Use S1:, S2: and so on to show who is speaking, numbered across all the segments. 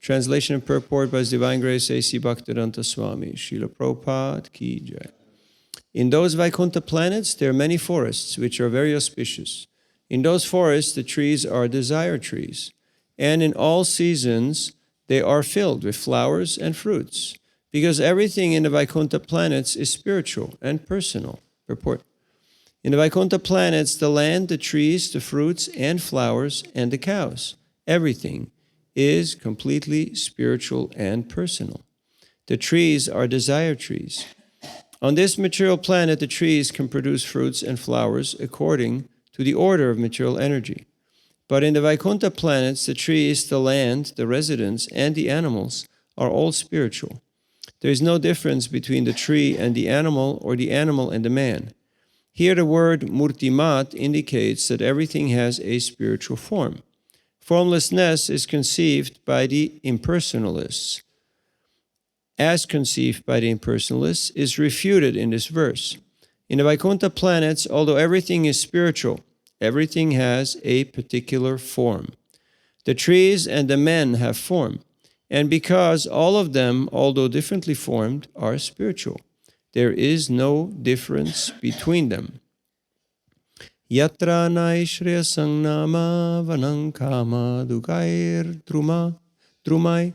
S1: Translation and purport by His Divine Grace A.C. Bhaktivedanta Swami, Srila Prabhupada Ki Jai. In those Vaikuntha planets, there are many forests which are very auspicious. In those forests, the trees are desire trees, and in all seasons, they are filled with flowers and fruits, because everything in the Vaikuntha planets is spiritual and personal. Purport. In the Vaikuntha planets, the land, the trees, the fruits and flowers, and the cows, everything is completely spiritual and personal. The trees are desire trees. On this material planet, the trees can produce fruits and flowers according to the order of material energy. But in the Vaikuntha planets, the trees, the land, the residents, and the animals are all spiritual. There is no difference between the tree and the animal or the animal and the man. Here the word murtimat indicates that everything has a spiritual form. Formlessness is conceived by the impersonalists. As conceived by the impersonalists is refuted in this verse. In the Vaikuntha planets, although everything is spiritual, everything has a particular form. The trees and the men have form, and because all of them, although differently formed, are spiritual, there is no difference between them. Yatra naishriya sangnama vanankama dugair drumai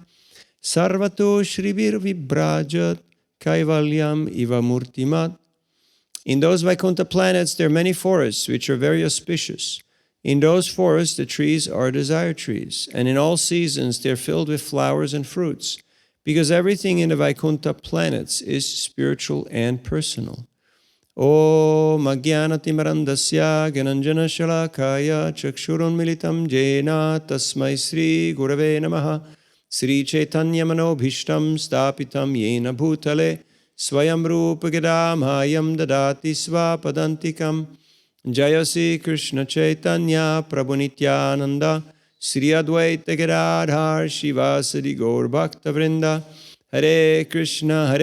S1: sarvato shribir vibrajat kaivalyam iva murtimat. In those Vaikuntha planets, there are many forests which are very auspicious. In those forests, the trees are desire trees, and in all seasons they are filled with flowers and fruits, because everything in the Vaikuntha planets is spiritual and personal. Om Ajnanatimarandasya Gyananjana Shalakaya Chakshurun Militam Jena Tasmai Sri Gurave Namaha Sri Chaitanya Manobhishtam Stapitam Yena Bhutale Swayam Rupa Gadamhayam Dadati Svapadantikam Jayasi Krishna Chaitanya Prabhu Nityananda Sri Advaita Gadadhar Shivasadi Gaur Bhakta Vrinda Hare Krishna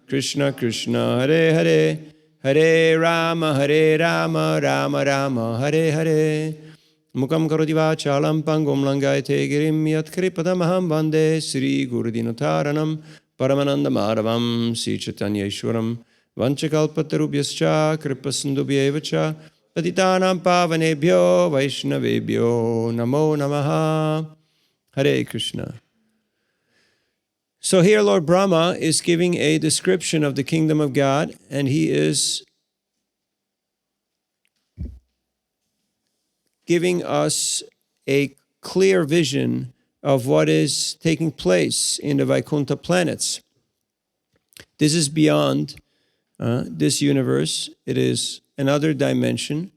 S1: Krishna Krishna Hare Hare Hare Rama Rama Rama Hare Hare Mukam karoti vachalam pangum langayate girim yat kripadamaham vande Sri Gurudinotaranam Paramananda Madhavam Sri Chaitanya Ishwaram Vanchakalpatarubhyascha Kripasindubhyevacha Patitanam Pavanebhyo Vaishnavebhyo Namo Namaha. Hare Krishna. So here Lord Brahma is giving a description of the kingdom of God, and he is giving us a clear vision of what is taking place in the Vaikuntha planets. This is beyond this universe. It is another dimension.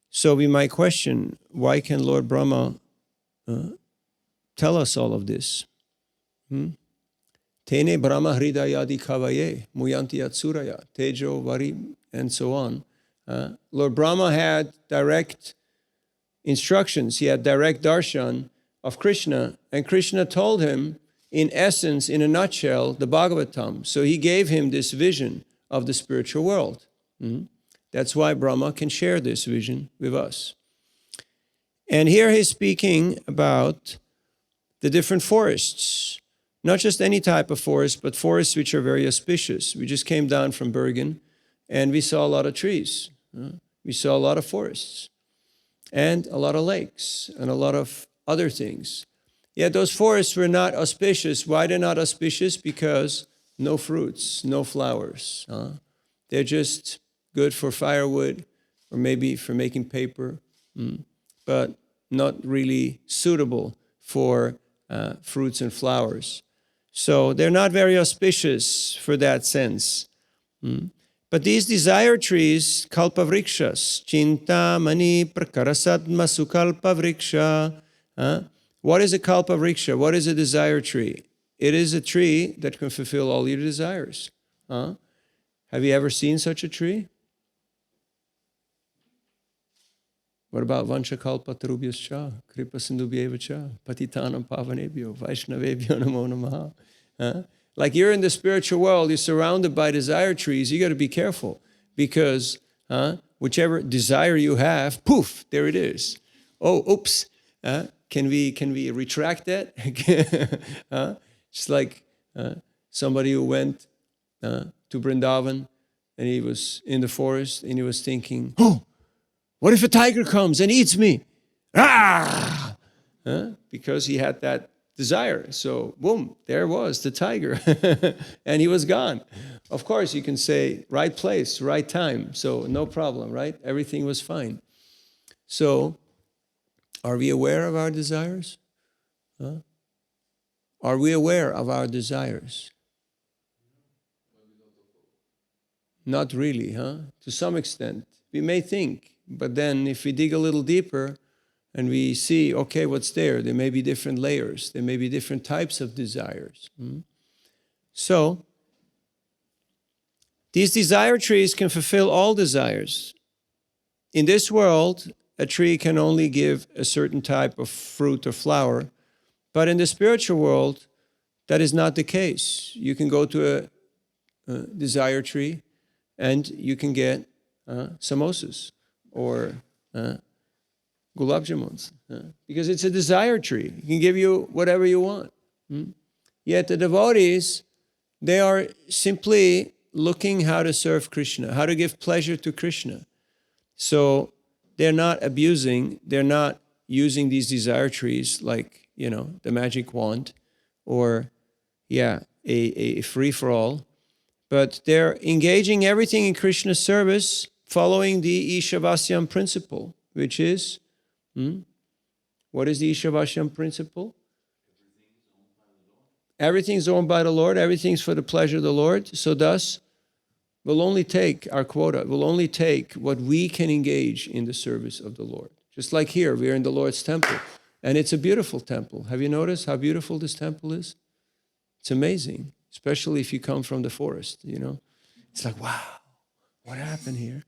S1: So we might question, why can Lord Brahma tell us all of this? Tene Brahma Hridayadi Kavaye, Muyanti Atsuraya, Tejo Vari, and so on. Lord Brahma had direct instructions. He had direct darshan of Krishna, and Krishna told him, in essence, in a nutshell, the Bhagavatam. So he gave him this vision of the spiritual world. That's why Brahma can share this vision with us. And here he's speaking about the different forests. Not just any type of forest, but forests which are very auspicious. We just came down from Bergen, and we saw a lot of trees. We saw a lot of forests, and a lot of lakes, and a lot of other things. Yet those forests were not auspicious. Why they're not auspicious? Because no fruits, no flowers. They're just good for firewood, or maybe for making paper, but not really suitable for fruits and flowers. So they're not very auspicious for that sense. But these desire trees, kalpavrikshas, chintamani prakarasatma sukalpavriksha. What is a kalpavriksha? What is a desire tree? It is a tree that can fulfill all your desires. Have you ever seen such a tree? What about vanchakalpatarubhyascha, kripasindubhyevacha, patitanam pavanebhyo, vaishnavebhyo namo namaha. Like you're in the spiritual world, you're surrounded by desire trees. You got to be careful because whichever desire you have, poof, there it is. Oh, oops. Can we retract that? Just like somebody who went to Vrindavan and he was in the forest and he was thinking, oh, what if a tiger comes and eats me? Ah! Because he had that desire. So boom, there was the tiger. And he was gone. Of course, you can say right place, right time. So no problem, right? Everything was fine. So are we aware of our desires? Are we aware of our desires? Not really, To some extent. We may think, but then if we dig a little deeper and we see, okay, what's there? There may be different layers. There may be different types of desires. So, these desire trees can fulfill all desires. In this world, a tree can only give a certain type of fruit or flower, but in the spiritual world, that is not the case. You can go to a desire tree and you can get samosas or gulab jamuns, because it's a desire tree. It can give you whatever you want. Yet the devotees, they are simply looking how to serve Krishna, how to give pleasure to Krishna. So they're not abusing, they're not using these desire trees like, the magic wand or, a free-for-all, but they're engaging everything in Krishna's service following the Ishavasyan principle, which is, what is the Ishavasyan principle? Everything's owned by the Lord, everything's for the pleasure of the Lord, so thus, we'll only take our quota, we'll only take what we can engage in the service of the Lord. Just like here, we're in the Lord's temple, and it's a beautiful temple. Have you noticed how beautiful this temple is? It's amazing, especially if you come from the forest, It's like, wow, what happened here,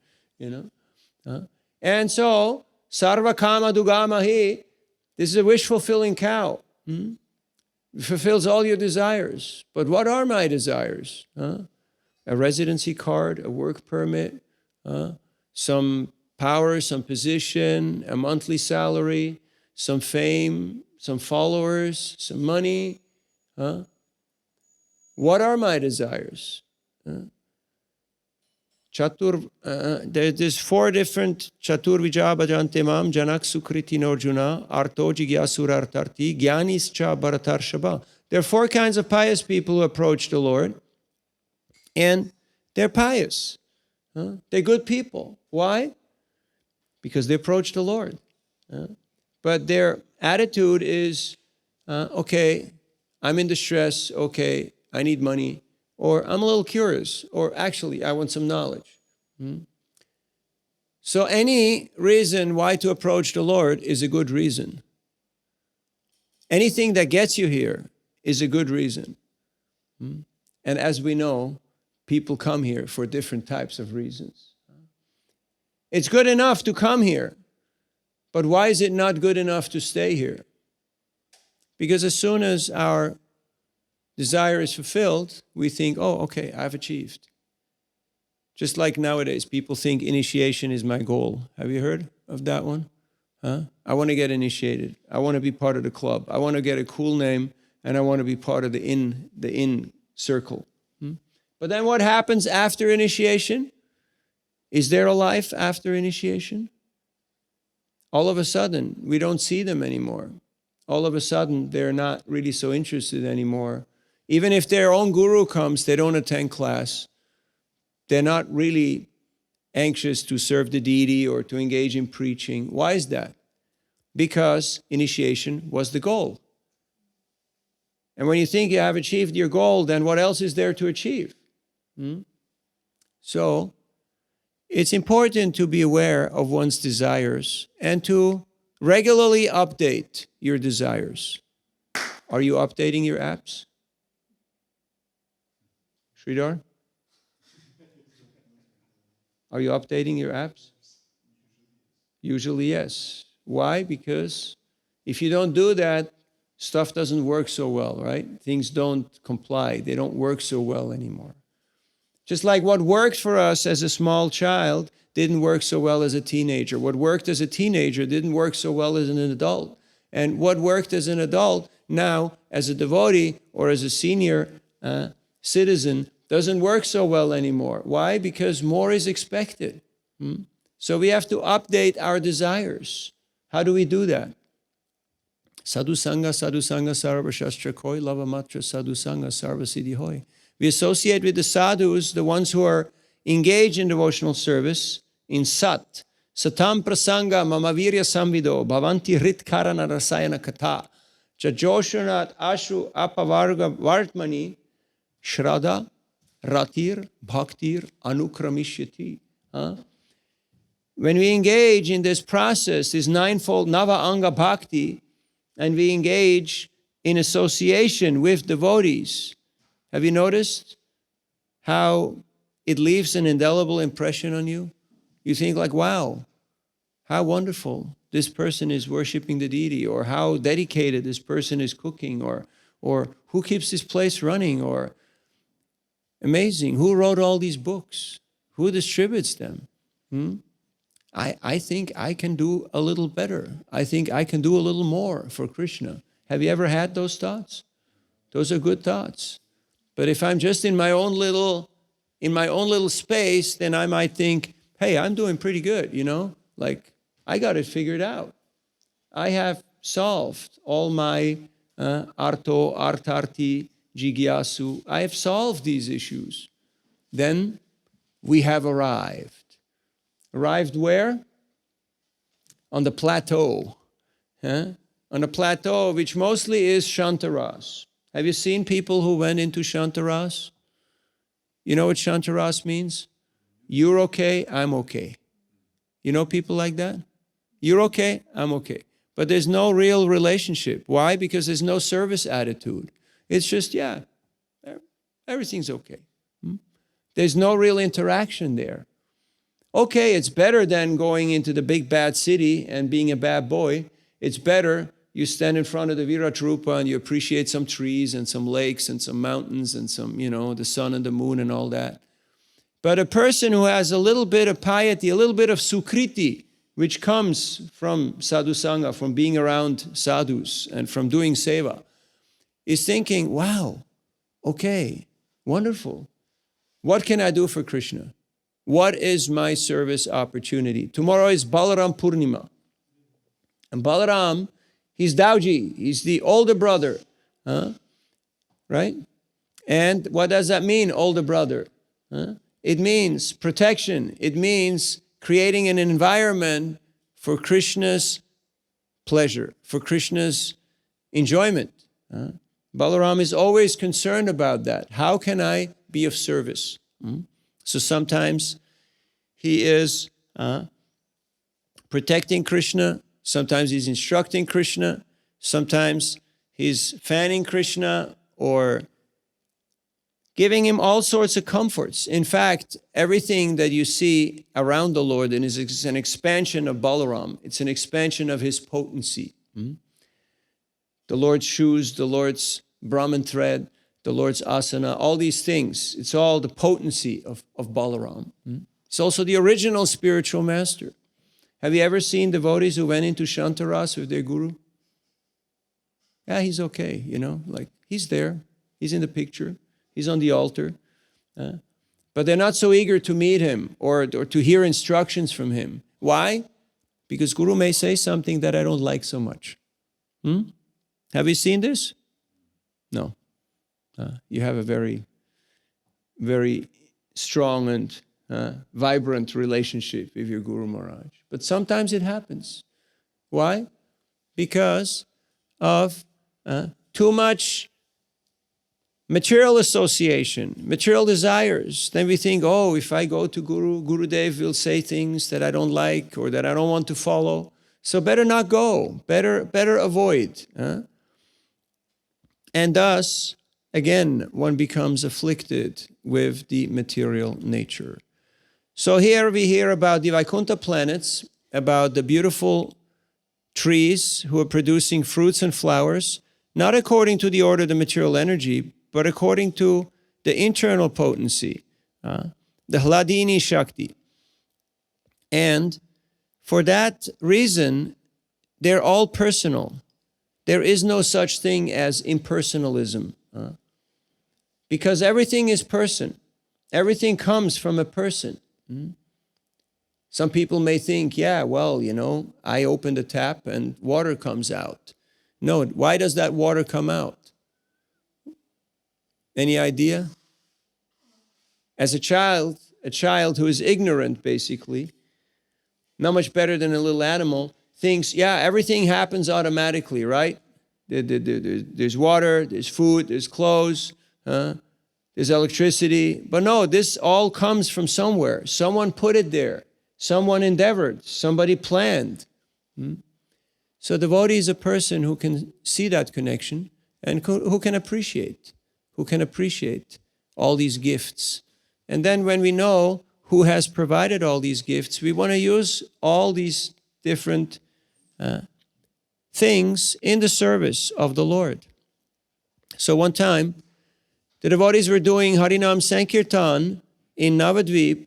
S1: And so, sarva kama dugamahi, this is a wish-fulfilling cow. It fulfills all your desires. But what are my desires? A residency card, a work permit, some power, some position, a monthly salary, some fame, some followers, some money. What are my desires? There's 4 different Chatur Vijabhajante Mam, Janak Sukriti Norjuna, Arto Jigyasur Gyanis Cha Bharatar Shaba. There are 4 kinds of pious people who approach the Lord. And they're pious. They're good people. Why? Because they approach the Lord. But their attitude is, okay, I'm in distress, okay, I need money, or I'm a little curious, or actually, I want some knowledge. So any reason why to approach the Lord is a good reason. Anything that gets you here is a good reason. And as we know, people come here for different types of reasons. It's good enough to come here, but why is it not good enough to stay here? Because as soon as our desire is fulfilled, we think, oh, okay, I've achieved. Just like nowadays, people think initiation is my goal. Have you heard of that one? I want to get initiated. I want to be part of the club. I want to get a cool name, and I want to be part of the in circle. But then what happens after initiation? Is there a life after initiation? All of a sudden, we don't see them anymore. All of a sudden, they're not really so interested anymore. Even if their own guru comes, they don't attend class. They're not really anxious to serve the deity or to engage in preaching. Why is that? Because initiation was the goal. And when you think you have achieved your goal, then what else is there to achieve? So, it's important to be aware of one's desires and to regularly update your desires. Are you updating your apps? Sridhar? Are you updating your apps? Usually, yes. Why? Because if you don't do that, stuff doesn't work so well, right? Things don't comply. They don't work so well anymore. Just like what worked for us as a small child didn't work so well as a teenager. What worked as a teenager didn't work so well as an adult. And what worked as an adult, now as a devotee or as a senior citizen, doesn't work so well anymore. Why? Because more is expected. So we have to update our desires. How do we do that? Sadhu Sangha Sarva Shastra Koi Lava Matra Sadhu Sangha Sarva Siddhi Hoy. We associate with the sadhus, the ones who are engaged in devotional service, in Sat. Satam Prasanga Mamavirya Samvido Bhavanti Rit Karana Rasayana Kata Chajoshanat Ashu Apavarga Vartmani Shraddha Ratir Bhaktir Anukramishati. When we engage in this process, this ninefold Nava Anga Bhakti, and we engage in association with devotees, have you noticed how it leaves an indelible impression on you? You think like, wow, how wonderful this person is worshiping the deity, or how dedicated this person is cooking, or who keeps this place running, or amazing, who wrote all these books, who distributes them. I think I can do a little better. I think I can do a little more for Krishna. Have you ever had those thoughts? Those are good thoughts. But if I'm just in my own little space, then I might think, hey, I'm doing pretty good, like I got it figured out. I have solved all my arto, artarti, jigyasu. I have solved these issues. Then we have arrived. Arrived where? On the plateau. On a plateau which mostly is Shantaras. Have you seen people who went into Shantaras? You know what Shantaras means? You're okay, I'm okay. You know people like that? You're okay, I'm okay. But there's no real relationship. Why? Because there's no service attitude. It's just, yeah, everything's okay. There's no real interaction there. Okay, it's better than going into the big bad city and being a bad boy. It's better you stand in front of the Virat Rupa and you appreciate some trees and some lakes and some mountains and some, the sun and the moon and all that. But a person who has a little bit of piety, a little bit of sukriti, which comes from sadhu sangha, from being around sadhus and from doing seva, is thinking, wow, okay, wonderful. What can I do for Krishna? What is my service opportunity? Tomorrow is Balaram Purnima. And Balaram, he's Dauji, he's the older brother, right? And what does that mean, older brother? It means protection. It means creating an environment for Krishna's pleasure, for Krishna's enjoyment. Balaram is always concerned about that. How can I be of service? So sometimes he is protecting Krishna, sometimes he's instructing Krishna, sometimes he's fanning Krishna or giving him all sorts of comforts. In fact, everything that you see around the Lord is an expansion of Balaram. It's an expansion of his potency. The Lord's shoes, the Lord's Brahman thread, the Lord's asana, all these things. It's all the potency of Balaram. It's also the original spiritual master. Have you ever seen devotees who went into Shantaras with their guru? Yeah, he's okay, like he's there. He's in the picture. He's on the altar. But they're not so eager to meet him or to hear instructions from him. Why? Because guru may say something that I don't like so much. Have you seen this? No. You have a very, very strong and vibrant relationship with your Guru Maharaj. But sometimes it happens. Why? Because of too much material association, material desires. Then we think, oh, if I go to Gurudev will say things that I don't like or that I don't want to follow. So better not go, better avoid. And thus, again, one becomes afflicted with the material nature. So here we hear about the Vaikuntha planets, about the beautiful trees who are producing fruits and flowers, not according to the order of the material energy, but according to the internal potency, the Hladini Shakti. And for that reason, they're all personal. there is no such thing as impersonalism. Because everything is person. Everything comes from a person. Some people may think, yeah, well, I open the tap and water comes out. No, why does that water come out? Any idea? As a child who is ignorant, basically, not much better than a little animal, thinks, yeah, everything happens automatically, right? There's water, there's food, there's clothes, there's electricity. But no, this all comes from somewhere. Someone put it there. Someone endeavored. Somebody planned. So devotee is a person who can see that connection and who can appreciate all these gifts. And then when we know who has provided all these gifts, we want to use all these different things in the service of the Lord. So one time, the devotees were doing Harinam Sankirtan in Navadvip,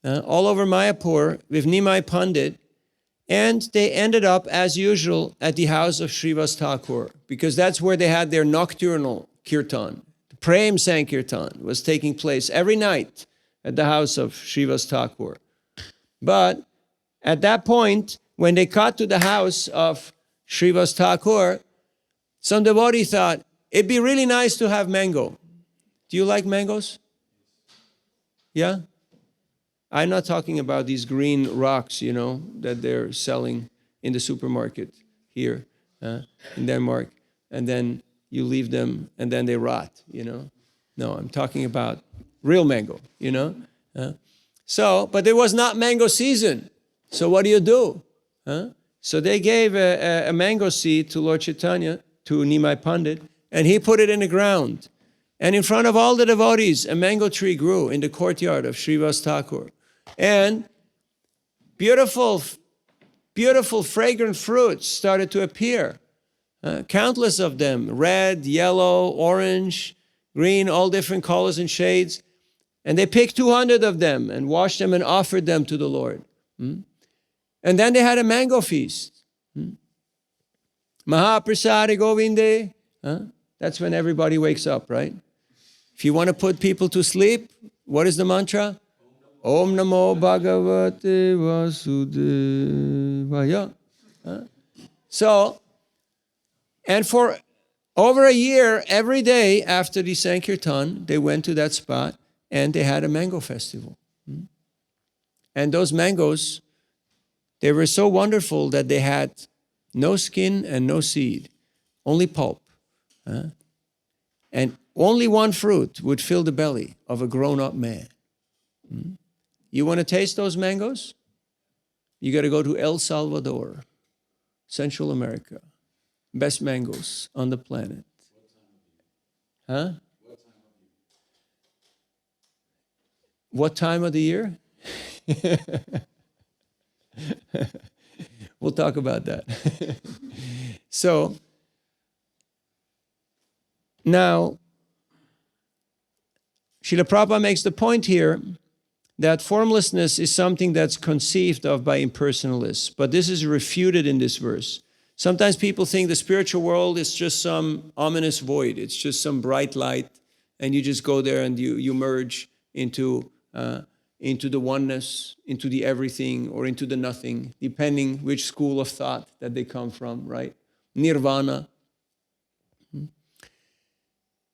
S1: all over Mayapur with Nimai Pandit, and they ended up, as usual, at the house of Srivas Thakur, because that's where they had their nocturnal kirtan. The Prem Sankirtan was taking place every night at the house of Srivas Thakur. But at that point, when they got to the house of Srivas Thakur, some devotee thought, it'd be really nice to have mango. Do you like mangoes? Yeah? I'm not talking about these green rocks, that they're selling in the supermarket here in Denmark. And then you leave them and then they rot, No, I'm talking about real mango, But it was not mango season. So what do? So they gave a mango seed to Lord Chaitanya, to Nimai Pandit, and he put it in the ground. And in front of all the devotees, a mango tree grew in the courtyard of Srivas Thakur. And beautiful, fragrant fruits started to appear. Countless of them, red, yellow, orange, green, all different colors and shades. And they picked 200 of them and washed them and offered them to the Lord. And then they had a mango feast. Mahaprasadi Govinde. That's when everybody wakes up, right? If you want to put people to sleep, what is the mantra? Om Namo Bhagavate Vasudevaya. So, and for over a year, every day after the Sankirtan, they went to that spot and they had a mango festival. And those mangoes, they were so wonderful that they had no skin and no seed, only pulp. And only one fruit would fill the belly of a grown-up man. You want to taste those mangoes? You got to go to El Salvador, Central America. Best mangoes on the planet. What time of the year? We'll talk about that. So, now, Srila Prabhupada makes the point here that formlessness is something that's conceived of by impersonalists, but this is refuted in this verse. Sometimes people think the spiritual world is just some ominous void. It's just some bright light, and you just go there and you merge into the oneness, into the everything, or into the nothing, depending which school of thought that they come from, right? Nirvana.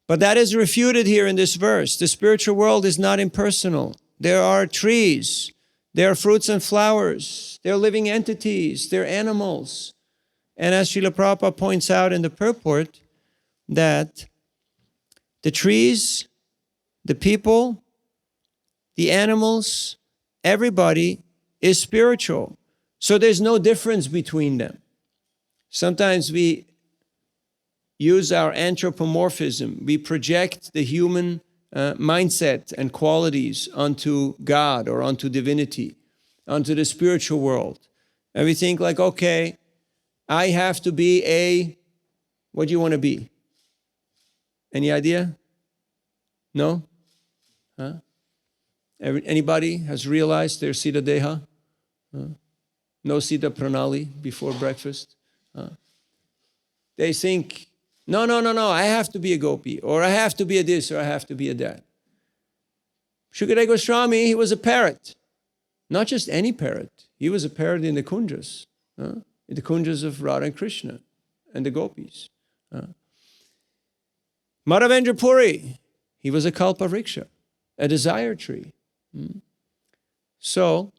S1: But that is refuted here in this verse. The spiritual world is not impersonal. There are trees, there are fruits and flowers, there are living entities, there are animals. And as Srila Prabhupada points out in the purport, that the trees, the people, the animals, everybody is spiritual. So there's no difference between them. Sometimes we use our anthropomorphism. We project the human mindset and qualities onto God or onto divinity, onto the spiritual world. And we think like, okay, I have to be what do you want to be? Any idea? No? Anybody has realized their Siddha Deha? No Siddha Pranali before breakfast? they think, no, I have to be a gopi, or I have to be a this, or I have to be a that. Shukadeva Goswami, he was a parrot. Not just any parrot. He was a parrot in the kunjas. In the kunjas of Radha and Krishna and the gopis. Madhavendra Puri, he was a kalpavriksha, a desire tree. So,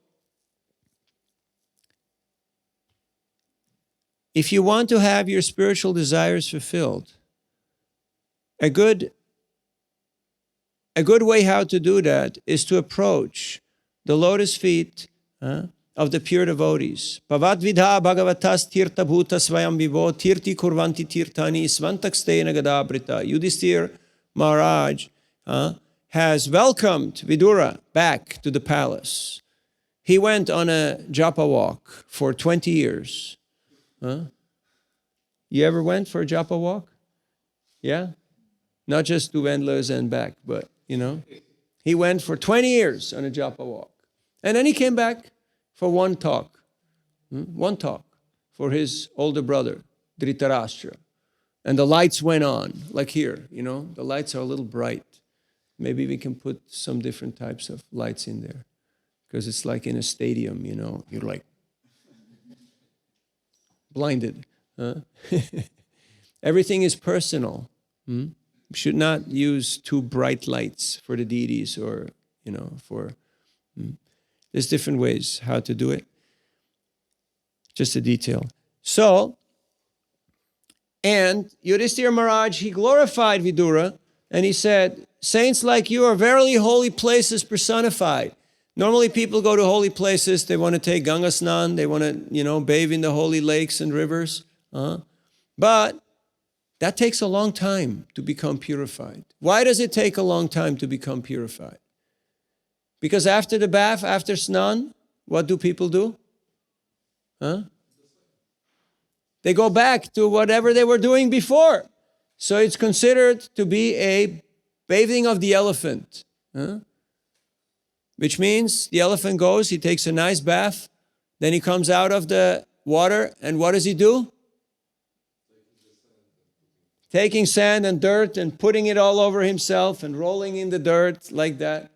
S1: if you want to have your spiritual desires fulfilled, a good way how to do that is to approach the lotus feet of the pure devotees. Pavat vidha bhagavatas tirtha bhuta svayam vivo tirti kurvanti tirtani svantakstena gadabrita. Yudhisthira Maharaj has welcomed Vidura back to the palace. He went on a japa walk for 20 years. You ever went for a japa walk? Yeah? Not just to Wendler's and back, but, he went for 20 years on a japa walk. And then he came back for one talk for his older brother, Dhritarashtra. And the lights went on, like here, the lights are a little bright. Maybe we can put some different types of lights in there, because it's like in a stadium, you're like blinded. Everything is personal. We should not use too bright lights for the deities or, there's different ways how to do it. Just a detail. So, and Yudhisthira Maharaj, he glorified Vidura, and he said, saints like you are verily holy places personified. Normally people go to holy places, they want to take Ganga Snan, they want to, bathe in the holy lakes and rivers. But that takes a long time to become purified. Why does it take a long time to become purified? Because after the bath, after Snan, what do people do? They go back to whatever they were doing before. So it's considered to be a bathing of the elephant. Which means the elephant goes, he takes a nice bath, then he comes out of the water, and what does he do? Taking sand and dirt and putting it all over himself and rolling in the dirt like that.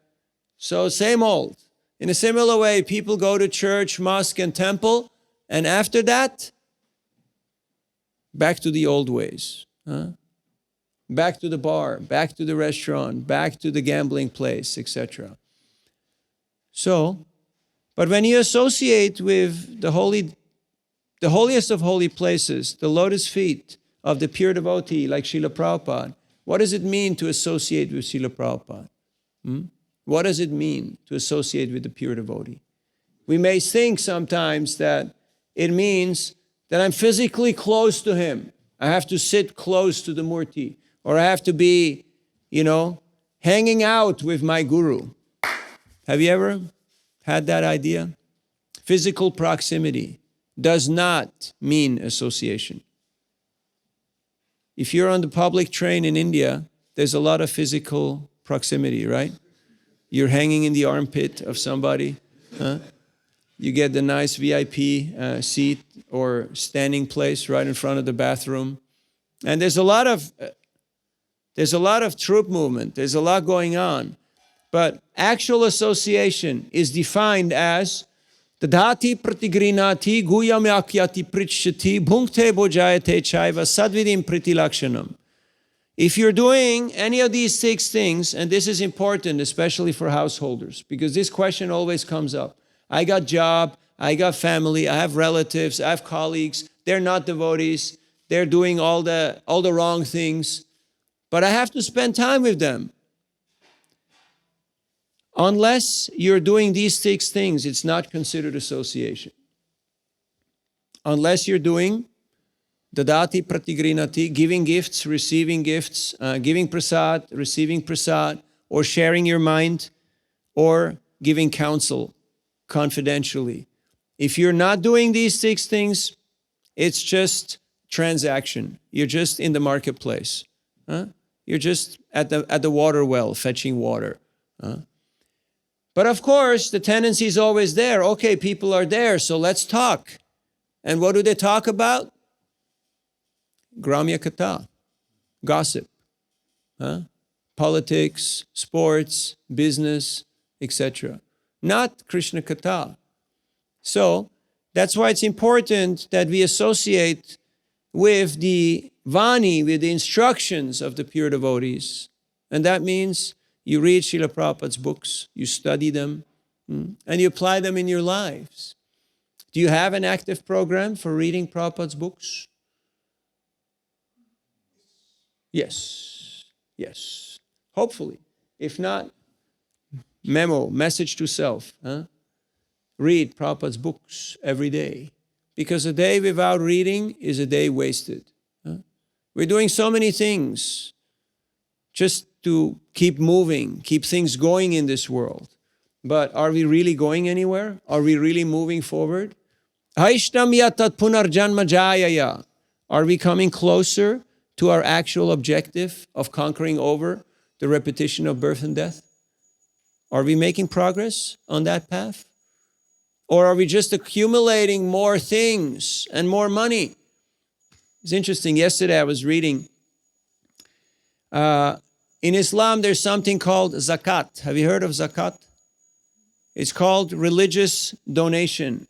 S1: So same old. In a similar way, people go to church, mosque, and temple, and after that, back to the old ways. Back to the bar, back to the restaurant, back to the gambling place, etc. So, but when you associate with the holiest of holy places, the lotus feet of the pure devotee like Srila Prabhupada, what does it mean to associate with Srila Prabhupada? What does it mean to associate with the pure devotee? We may think sometimes that it means that I'm physically close to him. I have to sit close to the Murti, or I have to be, hanging out with my guru. Have you ever had that idea? Physical proximity does not mean association. If you're on the public train in India, there's a lot of physical proximity, right? You're hanging in the armpit of somebody. You get the nice VIP seat or standing place right in front of the bathroom. And there's a lot of troop movement. There's a lot going on. But actual association is defined as Tadhati pratigrinati guyamyakyati pritshati bhunkte bojayate chaiva sadvidim pritilakshanam. If you're doing any of these 6 things, and this is important, especially for householders, because this question always comes up. I got job, I got family, I have relatives, I have colleagues, they're not devotees, they're doing all the wrong things, but I have to spend time with them. Unless you're doing these 6 things, it's not considered association. Unless you're doing dadati pratigrinati, giving gifts, receiving gifts, giving prasad, receiving prasad, or sharing your mind, or giving counsel confidentially. If you're not doing these 6 things, it's just transaction. You're just in the marketplace. You're just at the water well, fetching water. But of course, the tendency is always there. Okay, people are there, so let's talk. And what do they talk about? Gramya Katha, gossip, politics, sports, business, etc. Not Krishna Katha. So that's why it's important that we associate with the Vani, with the instructions of the pure devotees. And that means you read Srila Prabhupada's books, you study them, and you apply them in your lives. Do you have an active program for reading Prabhupada's books? Yes, yes. Hopefully. If not, message to self. Read Prabhupada's books every day. Because a day without reading is a day wasted. We're doing so many things just to keep moving, keep things going in this world. But are we really going anywhere? Are we really moving forward? Are we coming closer to our actual objective of conquering over the repetition of birth and death? Are we making progress on that path? Or are we just accumulating more things and more money? It's interesting. Yesterday I was reading, in Islam there's something called zakat. Have you heard of zakat? It's called religious donation.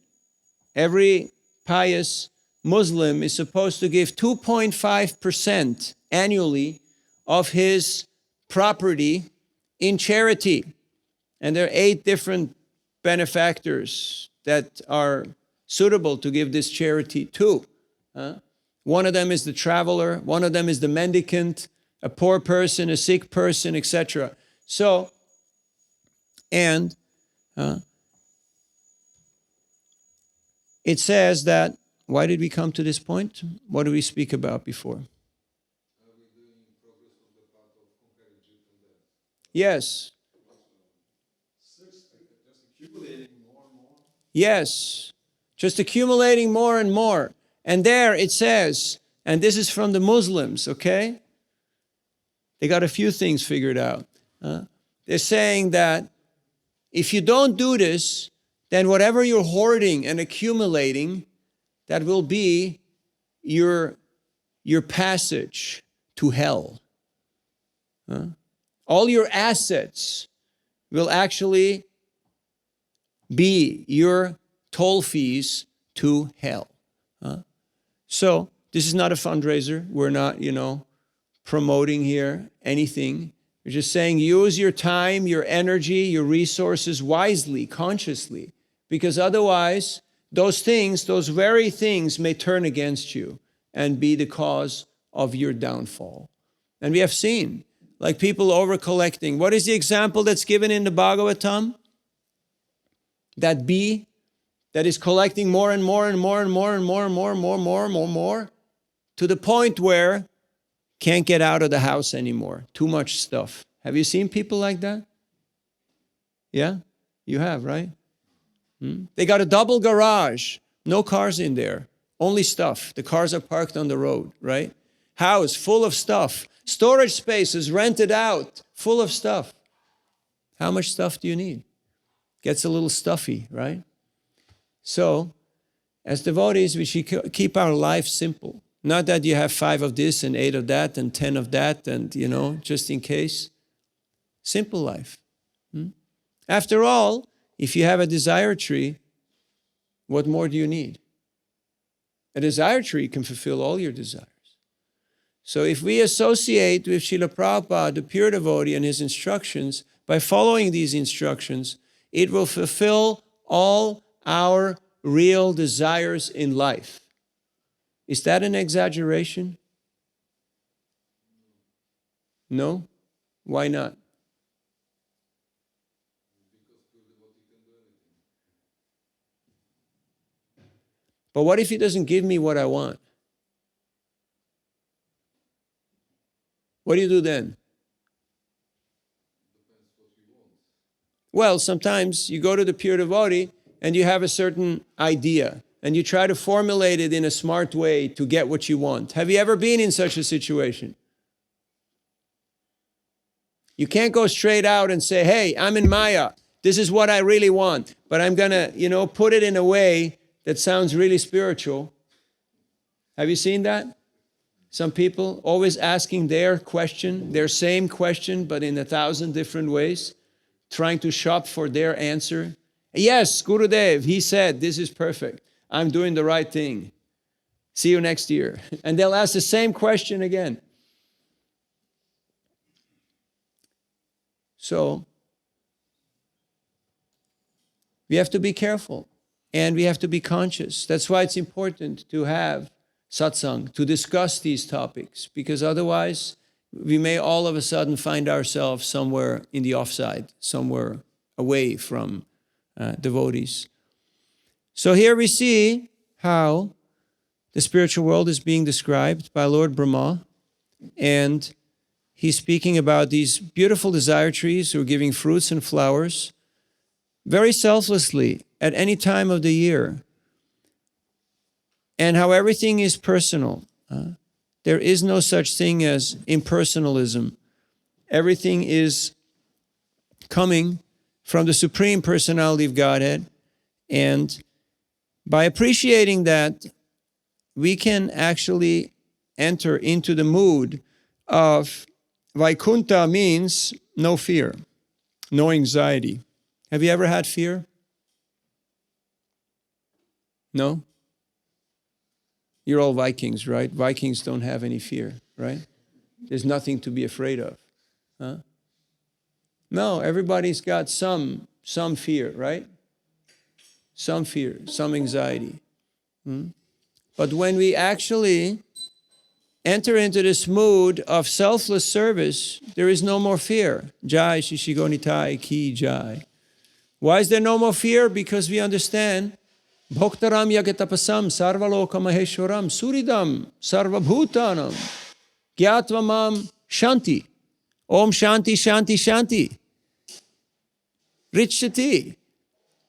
S1: Every pious Muslim is supposed to give 2.5% annually of his property in charity. And there are 8 different benefactors that are suitable to give this charity to. One of them is the traveler, one of them is the mendicant, a poor person, a sick person, etc. So, and it says that, why did we come to this point? What did we speak about before? Yes. Yes, just accumulating more and more. And there it says, and this is from the Muslims, okay? They got a few things figured out. They're saying that if you don't do this, then whatever you're hoarding and accumulating, that will be your passage to hell. All your assets will actually be your toll fees to hell. So this is not a fundraiser. We're not, promoting here anything. We're just saying use your time, your energy, your resources wisely, consciously, because otherwise those very things may turn against you and be the cause of your downfall. And we have seen, like people over-collecting. What is the example that's given in the Bhagavatam? That bee that is collecting more and more and more and more and more and more and more to the point where can't get out of the house anymore. Too much stuff. Have you seen people like that? Yeah? You have, right? They got a double garage. No cars in there. Only stuff. The cars are parked on the road, right? House full of stuff. Storage spaces rented out. Full of stuff. How much stuff do you need? Gets a little stuffy, right? So, as devotees, we should keep our life simple. Not that you have 5 of this and 8 of that and 10 of that and, just in case. Simple life. After all, if you have a desire tree, what more do you need? A desire tree can fulfill all your desires. So if we associate with Srila Prabhupada, the pure devotee, and his instructions, by following these instructions, it will fulfill all our real desires in life. Is that an exaggeration? No? Why not? But what if he doesn't give me what I want? What do you do then? Well, sometimes you go to the pure devotee and you have a certain idea and you try to formulate it in a smart way to get what you want. Have you ever been in such a situation? You can't go straight out and say, hey, I'm in Maya. This is what I really want. But I'm going to, put it in a way that sounds really spiritual. Have you seen that? Some people always asking their question, their same question, but in 1,000 different ways, trying to shop for their answer. Yes, Gurudev, he said, this is perfect. I'm doing the right thing. See you next year. And they'll ask the same question again. So, we have to be careful and we have to be conscious. That's why it's important to have satsang, to discuss these topics, because otherwise we may all of a sudden find ourselves somewhere in the offside, somewhere away from devotees. So here we see how the spiritual world is being described by Lord Brahma, and he's speaking about these beautiful desire trees who are giving fruits and flowers very selflessly at any time of the year, and how everything is personal. There is no such thing as impersonalism. Everything is coming from the Supreme Personality of Godhead, and by appreciating that, we can actually enter into the mood of Vaikuntha. Means no fear, no anxiety. Have you ever had fear? No? You're all Vikings, right? Vikings don't have any fear, right? There's nothing to be afraid of. Huh? No, everybody's got some fear, right? Some fear, some anxiety. But when we actually enter into this mood of selfless service, there is no more fear. Jai Shishigonitai Ki Jai. Why is there no more fear? Because we understand Bhoktaram Yagatapasam Sarvaloka Maheshwaram Suridam Sarvabhutanam Gyatvamam Shanti. Om Shanti Shanti Shanti. Richati.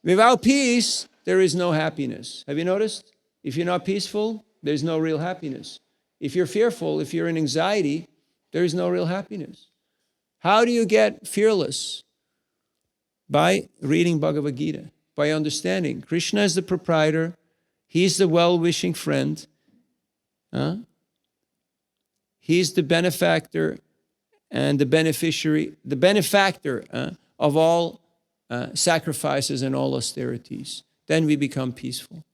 S1: Without peace, there is no happiness. Have you noticed? If you're not peaceful, there's no real happiness. If you're fearful, if you're in anxiety, there is no real happiness. How do you get fearless? By reading Bhagavad Gita, by understanding Krishna is the proprietor, he's the well-wishing friend, he's the benefactor and the beneficiary, the benefactor of all sacrifices and all austerities. Then we become peaceful.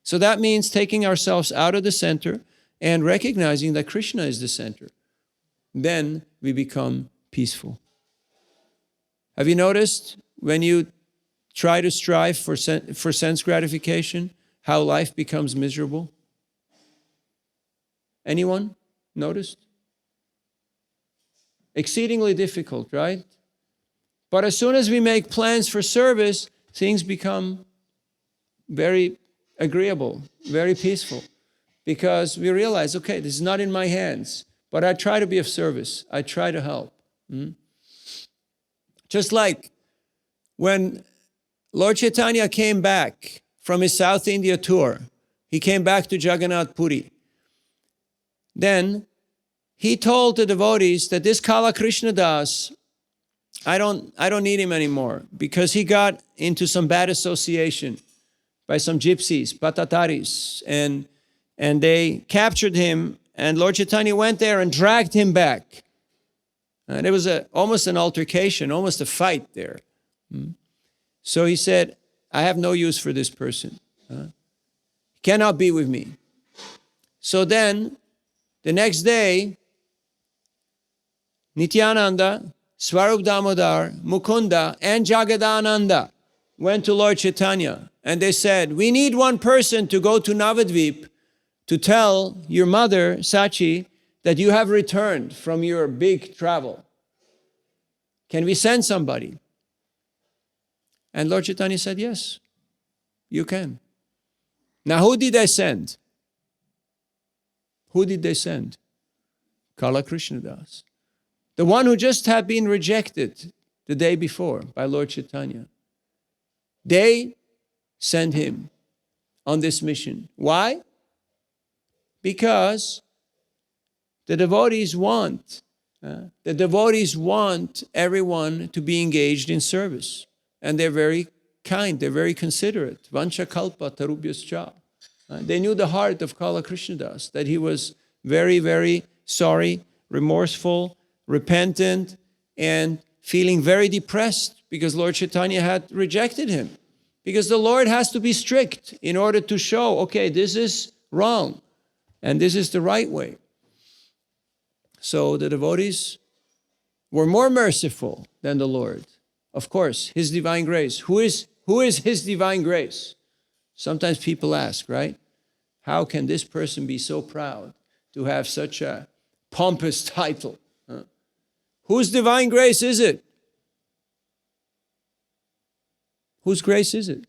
S1: So that means taking ourselves out of the center and recognizing that Krishna is the center. Then we become peaceful. Have you noticed when you try to strive for sense gratification, how life becomes miserable? Anyone noticed? Exceedingly difficult, right? But as soon as we make plans for service, things become very agreeable, very peaceful, because we realize, okay, this is not in my hands, but I try to be of service. I try to help. Just like when Lord Chaitanya came back from his South India tour, he came back to Jagannath Puri. Then he told the devotees that this Kala Krishna Das, I don't need him anymore, because he got into some bad association by some gypsies, patataris, and they captured him, and Lord Chaitanya went there and dragged him back. And it was almost an altercation, almost a fight there. So he said, I have no use for this person. He cannot be with me. So then, the next day, Nityananda, Swarup Damodar, Mukunda, and Jagadananda went to Lord Chaitanya, and they said, we need one person to go to Navadvip to tell your mother, Sachi, that you have returned from your big travel. Can we send somebody? And Lord Chaitanya said, yes, you can. Now, who did they send? Who did they send? Kala Krishnadas. The one who just had been rejected the day before by Lord Chaitanya. They sent him on this mission. Why? Because the devotees want everyone to be engaged in service. And they're very kind, they're very considerate. Vancha kalpa tarubhyascha. They knew the heart of Kala Krishnadas, that he was very, very sorry, remorseful, repentant, and feeling very depressed because Lord Chaitanya had rejected him. Because the Lord has to be strict in order to show, okay, this is wrong and this is the right way. So the devotees were more merciful than the Lord. Of course, His divine grace. Who is His divine grace? Sometimes people ask, right? How can this person be so proud to have such a pompous title? Huh? Whose divine grace is it? Whose grace is it?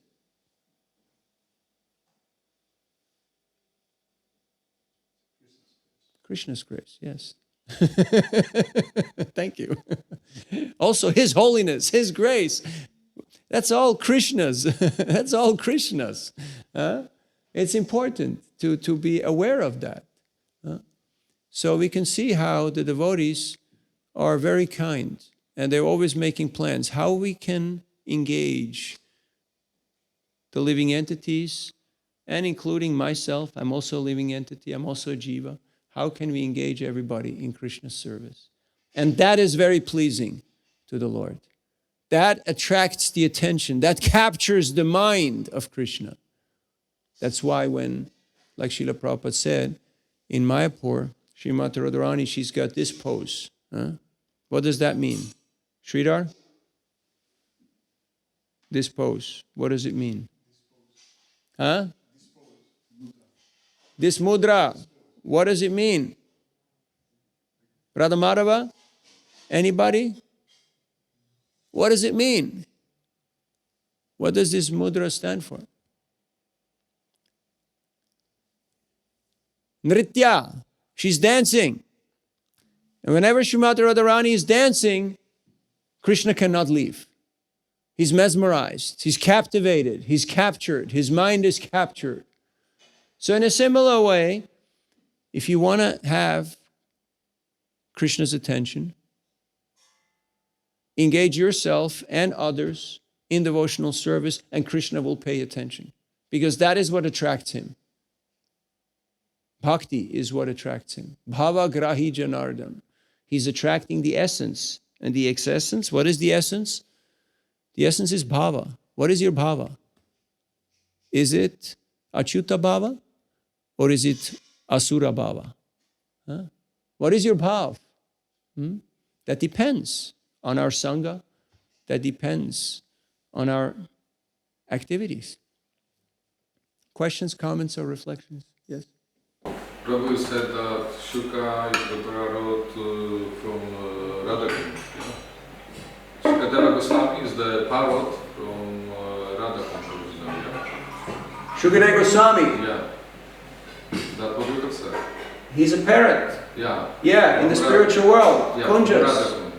S1: Krishna's grace, yes. Thank you. Also, His holiness, His grace. That's all Krishna's. That's all Krishna's. It's important to be aware of that. So we can see how the devotees are very kind and they're always making plans how we can engage the living entities, and including myself. I'm also a living entity. I'm also a jiva. How can we engage everybody in Krishna's service? And that is very pleasing to the Lord. That attracts the attention. That captures the mind of Krishna. That's why when, like Srila Prabhupada said, in Mayapur, Srimati Radharani, she's got this pose. What does that mean? Sridhar? This pose. What does it mean? This mudra. What does it mean? Radha Madhava? Anybody? What does it mean? What does this mudra stand for? Nritya. She's dancing. And whenever Srimati Radharani is dancing, Krishna cannot leave. He's mesmerized. He's captivated. He's captured. His mind is captured. So in a similar way, if you want to have Krishna's attention, engage yourself and others in devotional service, and Krishna will pay attention. Because that is what attracts him. Bhakti is what attracts him. Bhava grahi janardam. He's attracting the essence. And the essence, what is the essence? The essence is bhava. What is your bhava? Is it achyuta bhava? Or is it asura bhava? What is your bhav? That depends on our sangha. That depends on our activities. Questions, comments, or reflections? Yes?
S2: Prabhu said that Shuka is the parrot from Radha. Shukadeva Goswami is the parrot from Radha originally.
S1: Shukadeva Goswami?
S2: Yeah. That's what you have said.
S1: He's a parrot.
S2: Yeah.
S1: Yeah, in the spiritual world.
S2: Yeah,
S1: Kunjas.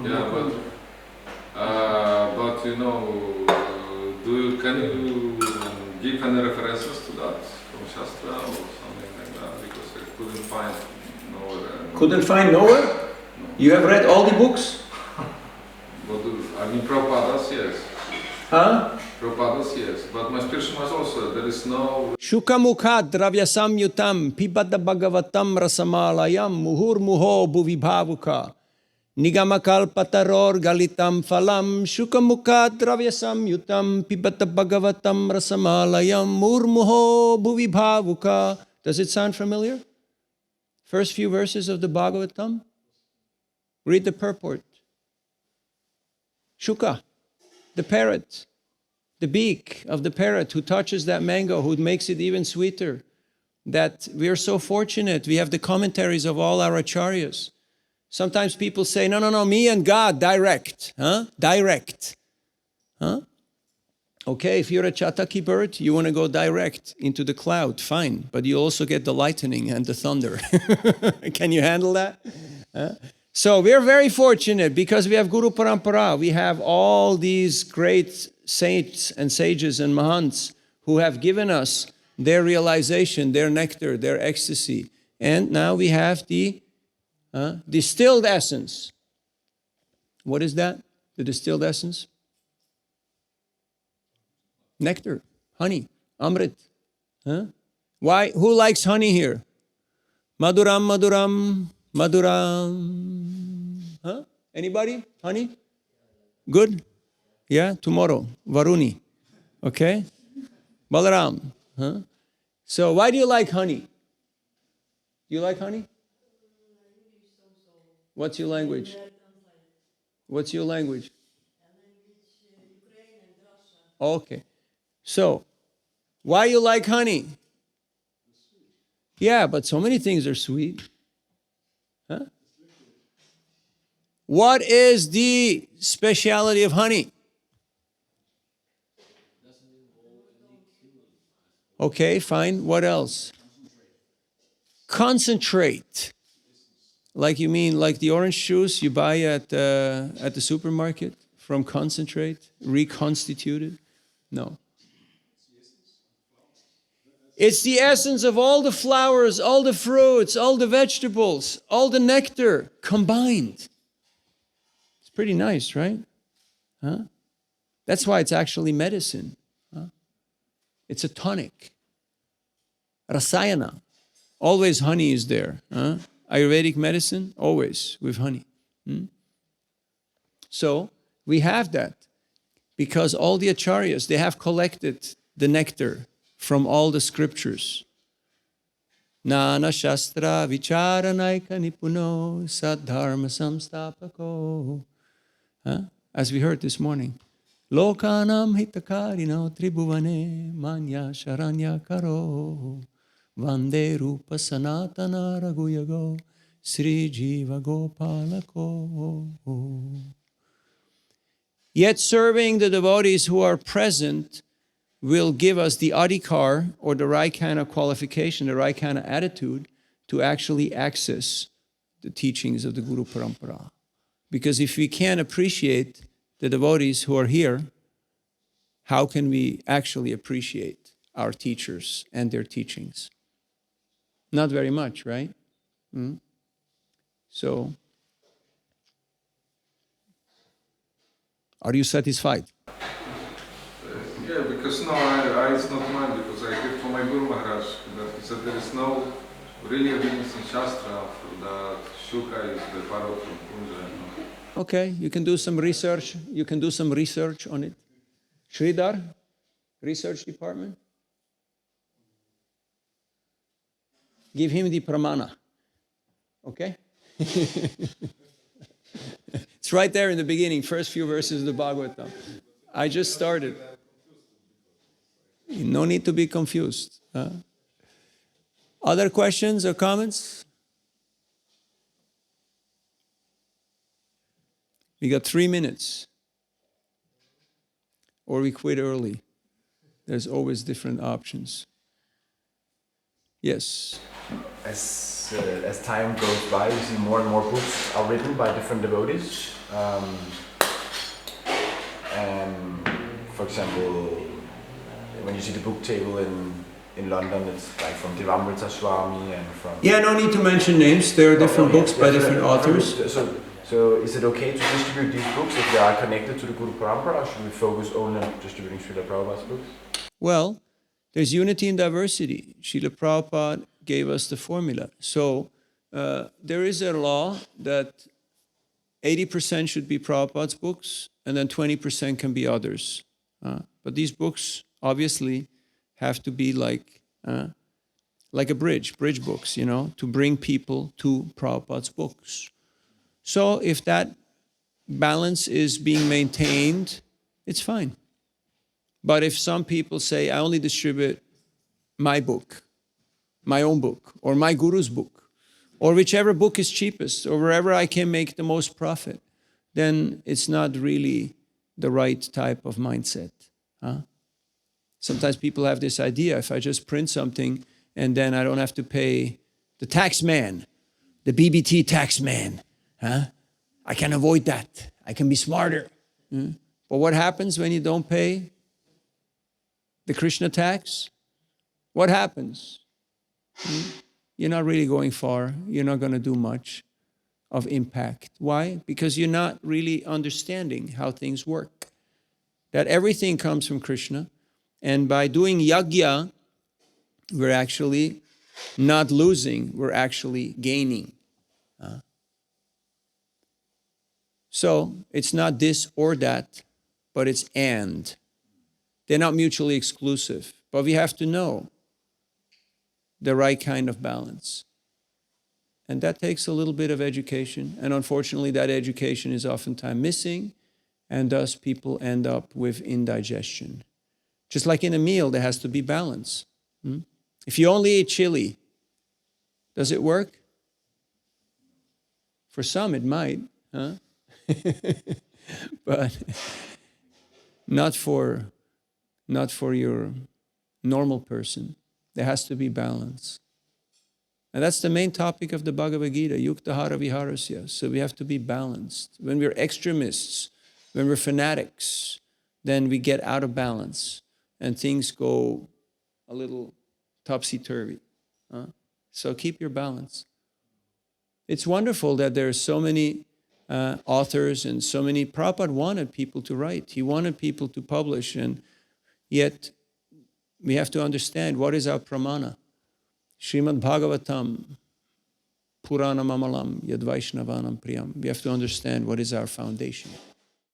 S2: Yeah, but you know, can you give any references to that from Shastra or something like that? Because I couldn't find nowhere.
S1: Couldn't find nowhere? No. You have read all the books?
S2: But I mean, Prabhupada's, yes.
S1: Huh?
S2: Prabhupada's, yes. But my spiritual was also, there is no...
S1: Shukamukha dravyasam yutam pibata bhagavatam rasamalayam muhur muho bhuvibhavuka nigamakalpataror galitam phalam shukamukha dravyasam yutam pibata bhagavatam rasamalayam murmuho bhuvibhavuka. Does it sound familiar? First few verses of the Bhagavatam. Read the purport. Shuka, the parrot, the beak of the parrot who touches that mango, who makes it even sweeter. That we are so fortunate. We have the commentaries of all our acharyas. Sometimes people say, no, me and God, direct. Direct. Okay, if you're a Chataki bird, you want to go direct into the cloud, fine. But you also get the lightning and the thunder. Can you handle that? So we're very fortunate because we have Guru Parampara. We have all these great saints and sages and mahants who have given us their realization, their nectar, their ecstasy. And now we have the distilled essence. What is that? The distilled essence? Nectar, honey, amrit. Why? Who likes honey here? Maduram, maduram, maduram. Huh? Anybody? Honey? Good? Yeah, tomorrow. Varuni. Okay? Balaram. Huh? So why do you like honey? Do you like honey? What's your language? What's your language? Okay. So, why you like honey? Yeah, but so many things are sweet. Huh? What is the speciality of honey? Okay, fine. What else? Concentrate. Like you mean like the orange juice you buy at the supermarket from concentrate, reconstituted? No. It's the essence of all the flowers, all the fruits, all the vegetables, all the nectar combined. It's pretty nice, right? Huh? That's why it's actually medicine. Huh? It's a tonic. Rasayana. Always honey is there. Huh? Ayurvedic medicine, always with honey. So we have that because all the acharyas, they have collected the nectar from all the scriptures. Nana Shastra Vicharanaika Nipuno Sadharma Samstapako. As we heard this morning. Lokanam Hitakarino Tribhuvane Manya Sharanya Karo Vande Rupa Sanatana Raghuyago Sri Jiva Gopalako. Yet serving the devotees who are present will give us the adhikar, or the right kind of qualification, the right kind of attitude to actually access the teachings of the Guru Parampara. Because if we can't appreciate the devotees who are here, how can we actually appreciate our teachers and their teachings? Not very much, right? So, are you satisfied?
S2: Yeah, because no, it's not mine, because I heard from my Guru Maharaj that he said there is no really evidence in Shastra that Shuka is the parrot from Kunja.
S1: Okay, you can do some research. You can do some research on it. Sridhar, research department. Give him the pramana. Okay? It's right there in the beginning, first few verses of the Bhagavatam. I just started. No need to be confused. Other questions or comments? We got 3 minutes. Or we quit early. There's always different options. Yes.
S3: As time goes by, we see more and more books are written by different devotees. And for example, when you see the book table in London, it's like from Devamrita Swami and from...
S1: Yeah, no need to mention names. There are different books by different authors.
S3: So is it okay to distribute these books if they are connected to the Guru Parampara, or should we focus only on distributing Srila Prabhupada's books?
S1: Well, there's unity in diversity. Srila Prabhupada gave us the formula. So there is a law that 80% should be Prabhupada's books, and then 20% can be others. But these books obviously have to be like a bridge books, to bring people to Prabhupada's books. So if that balance is being maintained, it's fine. But if some people say, I only distribute my book, my own book, or my guru's book, or whichever book is cheapest, or wherever I can make the most profit, then it's not really the right type of mindset. Sometimes people have this idea, if I just print something and then I don't have to pay the tax man, the BBT tax man, I can avoid that. I can be smarter. But what happens when you don't pay the Krishna tax? What happens? You're not really going far. You're not going to do much of impact. Why? Because you're not really understanding how things work. That everything comes from Krishna. And by doing yajna, we're actually not losing, we're actually gaining. So it's not this or that, but it's and. They're not mutually exclusive, but we have to know the right kind of balance. And that takes a little bit of education, and unfortunately that education is oftentimes missing, and thus people end up with indigestion. Just like in a meal, there has to be balance. If you only eat chili, does it work? For some it might, huh? But not for your normal person. There has to be balance. And that's the main topic of the Bhagavad Gita, yuktahara viharasya. So we have to be balanced. When we're extremists, when we're fanatics, then we get out of balance and things go a little topsy-turvy. So keep your balance. It's wonderful that there are so many authors and so many. Prabhupada wanted people to write. He wanted people to publish, and yet we have to understand what is our pramana. Srimad Bhagavatam, Purana Mamalam, Yad Vaishnavanam Priyam. We have to understand what is our foundation.